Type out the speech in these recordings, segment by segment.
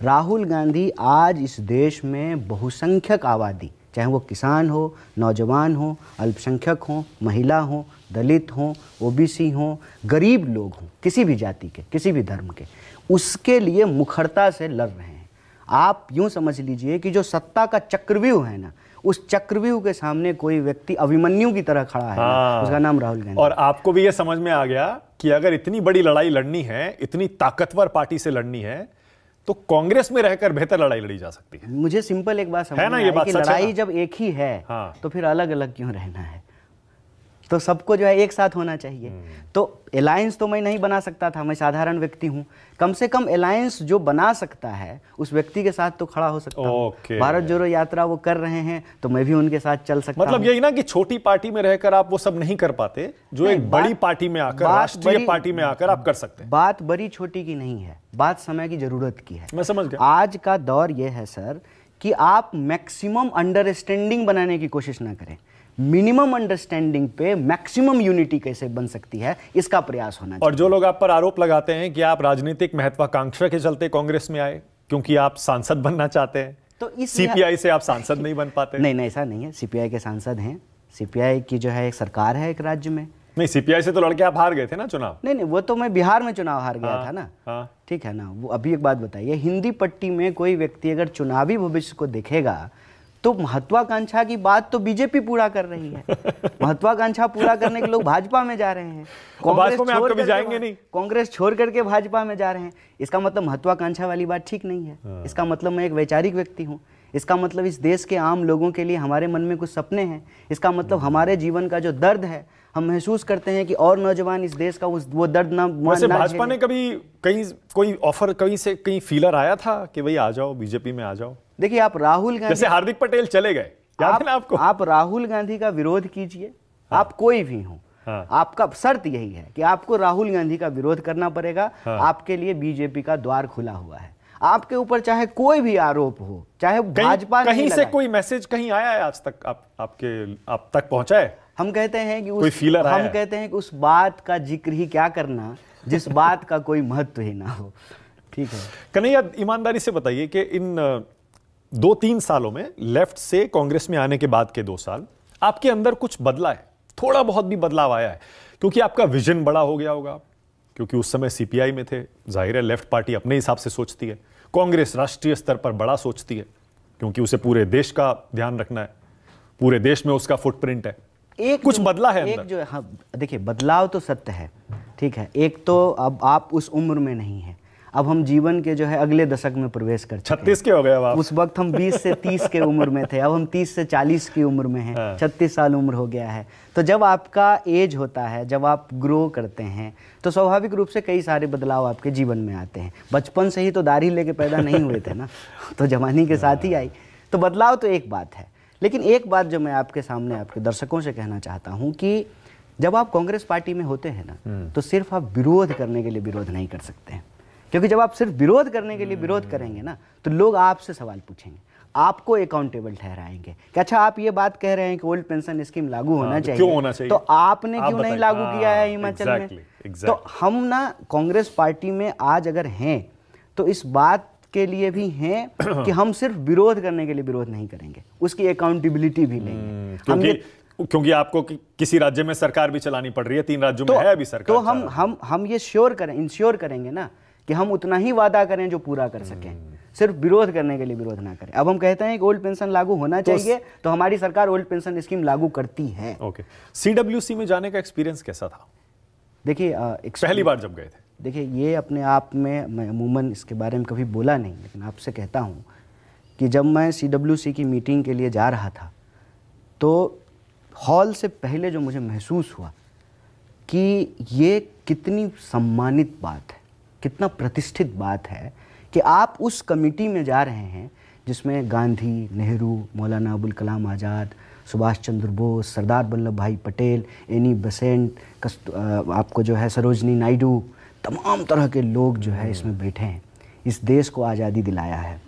राहुल गांधी आज इस देश में बहुसंख्यक आबादी, चाहे वो किसान हो, नौजवान हो, अल्पसंख्यक हो, महिला हो, दलित हो, ओबीसी हो, गरीब लोग हों, किसी भी जाति के, किसी भी धर्म के, उसके लिए मुखरता से लड़ रहे हैं। आप यूं समझ लीजिए कि जो सत्ता का चक्रव्यूह है ना, उस चक्रव्यूह के सामने कोई व्यक्ति अभिमन्यु की तरह खड़ा है ना, उसका नाम राहुल गांधी। और आपको भी ये समझ में आ गया कि अगर इतनी बड़ी लड़ाई लड़नी है, इतनी ताकतवर पार्टी से लड़नी है, तो कांग्रेस में रहकर बेहतर लड़ाई लड़ी जा सकती है। मुझे सिंपल एक बात समझ है ना, ये बात कि सच लड़ाई जब एक ही है तो फिर अलग अलग क्यों रहना है? तो सबको जो है एक साथ होना चाहिए। तो अलायंस तो मैं नहीं बना सकता था, मैं साधारण व्यक्ति हूं। कम से कम अलायंस जो बना सकता है उस व्यक्ति के साथ तो खड़ा हो सकता हूं। भारत जोड़ो यात्रा वो कर रहे हैं तो मैं भी उनके साथ चल सकता हूं। मतलब यही ना कि छोटी पार्टी में रहकर आप वो सब नहीं कर पाते जो एक बड़ी पार्टी में आकर, राष्ट्रीय पार्टी में आकर आप कर सकते हैं। बात बड़ी छोटी की नहीं है, बात समय की जरूरत की है। मैं समझ गया। आज का दौर यह है सर कि आप मैक्सिमम अंडरस्टैंडिंग बनाने की कोशिश ना करें, मिनिमम अंडरस्टैंडिंग पे मैक्सिमम यूनिटी कैसे बन सकती है, इसका प्रयास होना चाहिए। और जो लोग आप पर आरोप लगाते हैं कि आप राजनीतिक महत्वाकांक्षा के चलते कांग्रेस में आए क्योंकि आप सांसद बनना चाहते हैं, तो इस सीपीआई से आप सांसद नहीं बन पाते। नहीं, ऐसा नहीं है। सीपीआई के सांसद हैं, सीपीआई की जो है एक सरकार है एक राज्य में। नहीं, सीपीआई से तो लड़के आप हार गए थे ना चुनाव। नहीं, वो तो मैं बिहार में चुनाव हार गया था ना। ठीक है ना। वो अभी एक बात बताइए, हिंदी पट्टी में कोई व्यक्ति अगर चुनावी भविष्य को देखेगा तो महत्वाकांक्षा की बात तो बीजेपी पूरा कर रही है। महत्वाकांक्षा पूरा करने के लोग भाजपा में जा रहे हैं, कांग्रेस छोड़ करके भाजपा में जा रहे हैं। इसका मतलब महत्वाकांक्षा वाली बात ठीक नहीं है। इसका मतलब मैं एक वैचारिक व्यक्ति हूँ। इसका मतलब इस देश के आम लोगों के लिए हमारे मन में कुछ सपने हैं। इसका मतलब हमारे जीवन का जो दर्द है हम महसूस करते हैं कि और नौजवान इस देश का वो दर्द ना। वैसे भाजपा ने कभी कहीं कोई ऑफर कहीं फीलर आया था कि भाई आ जाओ बीजेपी में आ जाओ? देखिए, आप राहुल गांधी, जैसे हार्दिक पटेल चले गए, याद है ना आपको? आप राहुल गांधी का विरोध कीजिए। आप कोई भी हो, आपका शर्त यही है कि आपको राहुल गांधी का विरोध करना पड़ेगा। आपके लिए बीजेपी का द्वार खुला हुआ है। आपके ऊपर चाहे कोई भी आरोप हो, चाहे भाजपा कहीं से कोई मैसेज कहीं आया है आज तक, आप तक पहुंचा है? हम कहते हैं कि हम कहते हैं कि उस बात का जिक्र ही क्या करना जिस बात का कोई महत्व ही ना हो। ठीक है कन्हैया, ईमानदारी से बताइए कि इन 2-3 सालों में, लेफ्ट से कांग्रेस में आने के बाद के 2 साल, आपके अंदर कुछ बदला है? थोड़ा बहुत भी बदलाव आया है? क्योंकि आपका विजन बड़ा हो गया होगा, क्योंकि उस समय सीपीआई में थे। जाहिर है लेफ्ट पार्टी अपने हिसाब से सोचती है, कांग्रेस राष्ट्रीय स्तर पर बड़ा सोचती है क्योंकि उसे पूरे देश का ध्यान रखना है, पूरे देश में उसका फुटप्रिंट है। कुछ बदला है अंदर? एक जो है, हाँ देखिए, बदलाव तो सत्य है। ठीक है, एक तो अब आप उस उम्र में नहीं है, अब हम जीवन के जो है अगले दशक में प्रवेश कर चुके हैं। 36 के हो गए अब आप। उस वक्त हम 20 से 30 के उम्र में थे, अब हम 30 से 40 की उम्र में हैं। 36 साल उम्र हो गया है। तो जब आपका एज होता है, जब आप ग्रो करते हैं, तो स्वाभाविक रूप से कई सारे बदलाव आपके जीवन में आते हैं। बचपन से ही तो दाढ़ी लेके पैदा नहीं हुए थे ना, तो जवानी के साथ ही आई। तो बदलाव तो एक बात है, लेकिन एक बात जो मैं आपके सामने आपके दर्शकों से कहना चाहता हूँ कि जब आप कांग्रेस पार्टी में होते हैं ना, तो सिर्फ आप विरोध करने के लिए विरोध नहीं कर सकते हैं। क्योंकि जब आप सिर्फ विरोध करने के लिए विरोध करेंगे ना, तो लोग आपसे सवाल पूछेंगे, आपको अकाउंटेबल ठहराएंगे कि अच्छा आप ये बात कह रहे हैं कि ओल्ड पेंशन स्कीम लागू होना चाहिए, क्यों होना चाहिए? तो आपने क्यों नहीं लागू किया है हिमाचल में? तो हम ना कांग्रेस पार्टी में आज अगर हैं तो इस बात के लिए भी हैं कि हम सिर्फ विरोध करने के लिए विरोध नहीं करेंगे, उसकी अकाउंटेबिलिटी भी लेंगे। क्योंकि आपको किसी राज्य में सरकार भी चलानी पड़ रही है, 3 राज्यों में है अभी सरकार। तो हम ये इंश्योर करेंगे ना कि हम उतना ही वादा करें जो पूरा कर सकें, सिर्फ विरोध करने के लिए विरोध ना करें। अब हम कहते हैं कि ओल्ड पेंशन लागू होना चाहिए, तो हमारी सरकार ओल्ड पेंशन स्कीम लागू करती है। ओके, सीडब्ल्यूसी में जाने का एक्सपीरियंस कैसा था? देखिए, पहली बार जब गए थे? देखिए, ये अपने आप में, मैं अमूमन इसके बारे में कभी बोला नहीं, लेकिन आपसे कहता हूँ कि जब मैं सीडब्ल्यूसी की मीटिंग के लिए जा रहा था, तो हॉल से पहले जो मुझे महसूस हुआ कि ये कितनी सम्मानित बात है, कितना प्रतिष्ठित बात है कि आप उस कमेटी में जा रहे हैं जिसमें गांधी, नेहरू, मौलाना अबुल कलाम आज़ाद, सुभाष चंद्र बोस, सरदार वल्लभ भाई पटेल, एनी बेसेंट, आपको जो है सरोजनी नायडू, तमाम तरह के लोग जो है इसमें बैठे हैं। इस देश को आज़ादी दिलाया है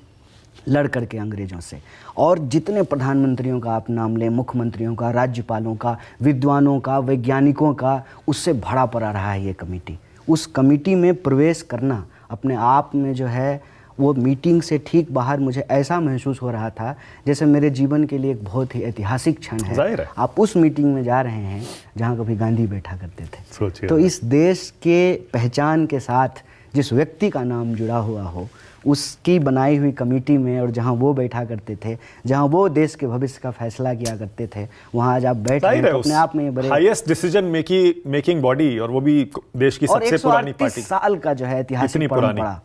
लड़ करके अंग्रेज़ों से, और जितने प्रधानमंत्रियों का आप नाम लें, मुख्यमंत्रियों का, राज्यपालों का, विद्वानों का, वैज्ञानिकों का, उससे भरा पड़ा रहा है ये कमेटी। उस कमेटी में प्रवेश करना अपने आप में जो है वो मीटिंग से ठीक बाहर मुझे ऐसा महसूस हो रहा था जैसे मेरे जीवन के लिए एक बहुत ही ऐतिहासिक क्षण है। आप उस मीटिंग में जा रहे हैं जहाँ कभी गांधी बैठा करते थे। तो इस देश के पहचान के साथ जिस व्यक्ति का नाम जुड़ा हुआ हो, उसकी बनाई हुई कमेटी में और जहां वो बैठा करते थे, जहां वो देश के भविष्य का फैसला किया करते थे, वहां आज आप बैठ रहे हैं, तो अपने आप में ये बड़े हाईएस्ट डिसीजन मेकिंग बॉडी, और वो भी देश की सबसे पुरानी पार्टी, 138 साल का जो है ऐतिहासिक परंपरा,